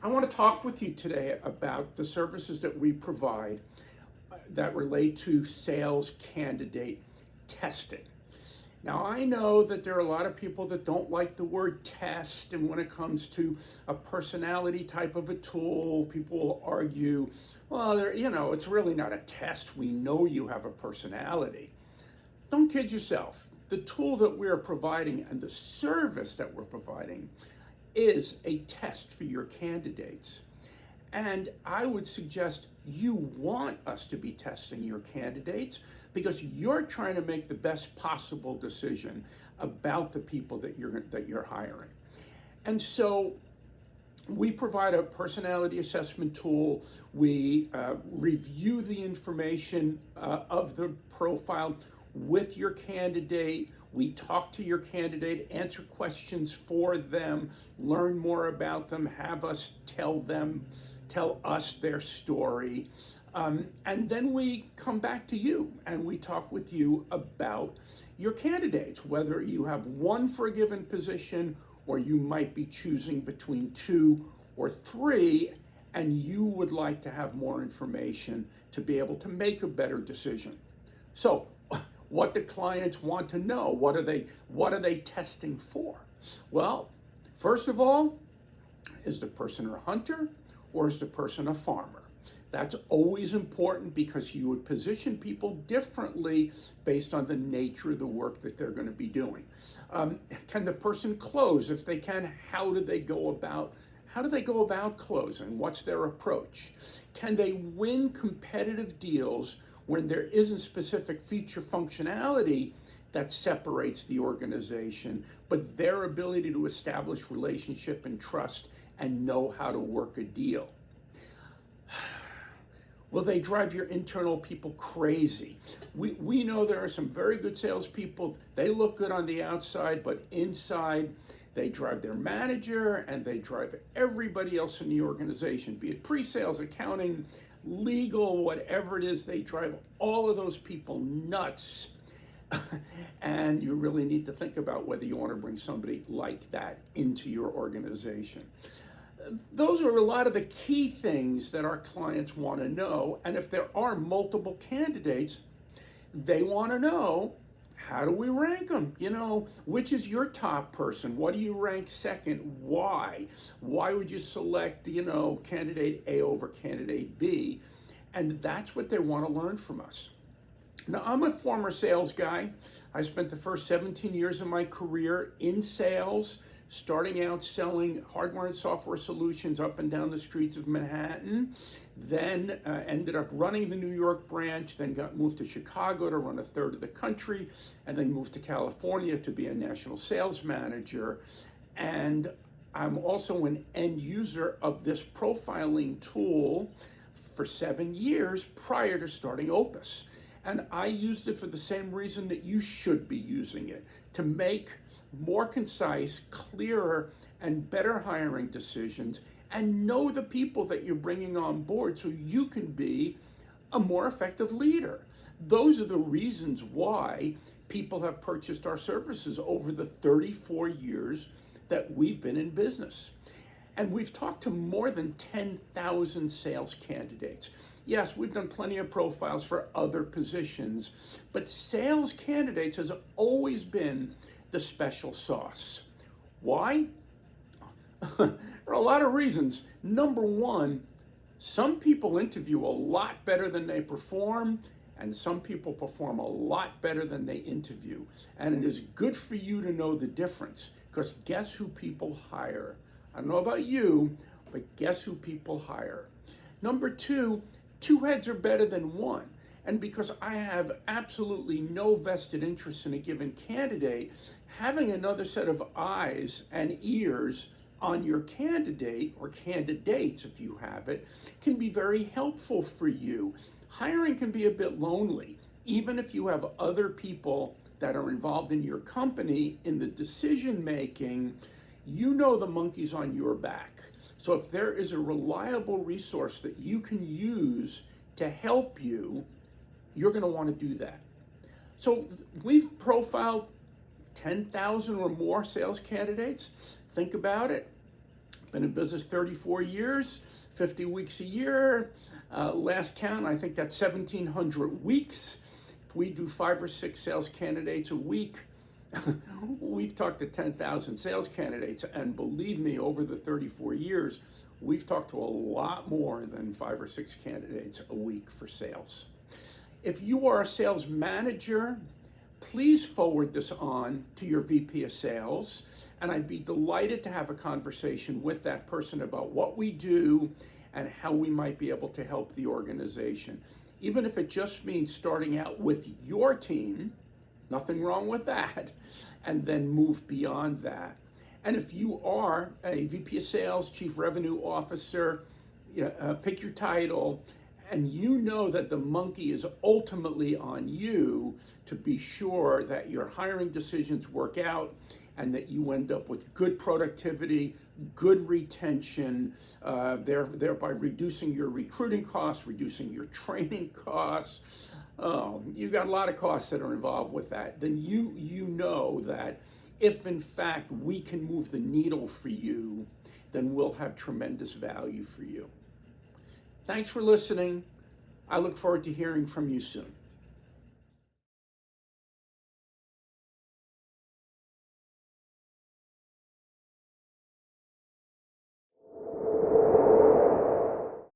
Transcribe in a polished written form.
I want to talk with you today about the services that we provide that relate to sales candidate testing. Now, I know that there are a lot of people that don't like the word test, and when it comes to a personality type of a tool, people will argue, well, it's really not a test. We know you have a personality. Don't kid yourself. The tool that we're providing and the service that we're providing is a test for your candidates. And I would suggest you want us to be testing your candidates because you're trying to make the best possible decision about the people that you're hiring. And so we provide a personality assessment tool. We review the information of the profile with your candidate. We talk to your candidate, answer questions for them, learn more about them, have us tell us their story. And then we come back to you and we talk with you about your candidates, whether you have one for a given position or you might be choosing between two or three, and you would like to have more information to be able to make a better decision. So, what do clients want to know? What are they testing for? Well, first of all, is the person a hunter or is the person a farmer? That's always important because you would position people differently based on the nature of the work that they're going to be doing. Can the person close? If they can, how do they go about closing? What's their approach? Can they win competitive deals when there isn't specific feature functionality that separates the organization, but their ability to establish relationship and trust and know how to work a deal? Will they drive your internal people crazy? We know there are some very good salespeople. They look good on the outside, but inside they drive their manager and they drive everybody else in the organization, be it pre-sales, accounting, legal, whatever it is. They drive all of those people nuts. And you really need to think about whether you want to bring somebody like that into your organization. Those are a lot of the key things that our clients want to know. And if there are multiple candidates, they want to know, how do we rank them? Which is your top person? What do you rank second? Why? Why would you select, candidate A over candidate B? And that's what they want to learn from us. Now, I'm a former sales guy. I spent the first 17 years of my career in sales, starting out selling hardware and software solutions up and down the streets of Manhattan, then ended up running the New York branch, then got moved to Chicago to run a third of the country, and then moved to California to be a national sales manager. And I'm also an end user of this profiling tool for 7 years prior to starting Opus. And I used it for the same reason that you should be using it, to make more concise, clearer, and better hiring decisions, and know the people that you're bringing on board so you can be a more effective leader. Those are the reasons why people have purchased our services over the 34 years that we've been in business. And we've talked to more than 10,000 sales candidates. Yes, we've done plenty of profiles for other positions, but sales candidates has always been the special sauce. Why? There are a lot of reasons. Number one, some people interview a lot better than they perform, and some people perform a lot better than they interview. And it is good for you to know the difference, because guess who people hire? I don't know about you, but guess who people hire? Number two, two heads are better than one. And because I have absolutely no vested interest in a given candidate, having another set of eyes and ears on your candidate, or candidates if you have it, can be very helpful for you. Hiring can be a bit lonely, even if you have other people that are involved in your company in the decision making. You know the monkey's on your back. So if there is a reliable resource that you can use to help you, you're going to want to do that. So we've profiled 10,000 or more sales candidates. Think about it. Been in business 34 years, 50 weeks a year. Last count, I think that's 1,700 weeks. If we do 5 or 6 sales candidates a week, we've talked to 10,000 sales candidates, and believe me, over the 34 years, we've talked to a lot more than 5 or 6 candidates a week for sales. If you are a sales manager, please forward this on to your VP of sales, and I'd be delighted to have a conversation with that person about what we do and how we might be able to help the organization. Even if it just means starting out with your team, nothing wrong with that, and then move beyond that. And if you are a VP of sales, chief revenue officer, pick your title, and you know that the monkey is ultimately on you to be sure that your hiring decisions work out and that you end up with good productivity, good retention, thereby reducing your recruiting costs, reducing your training costs. You've got a lot of costs that are involved with that. Then you know that if in fact we can move the needle for you, then we'll have tremendous value for you. Thanks for listening. I look forward to hearing from you soon.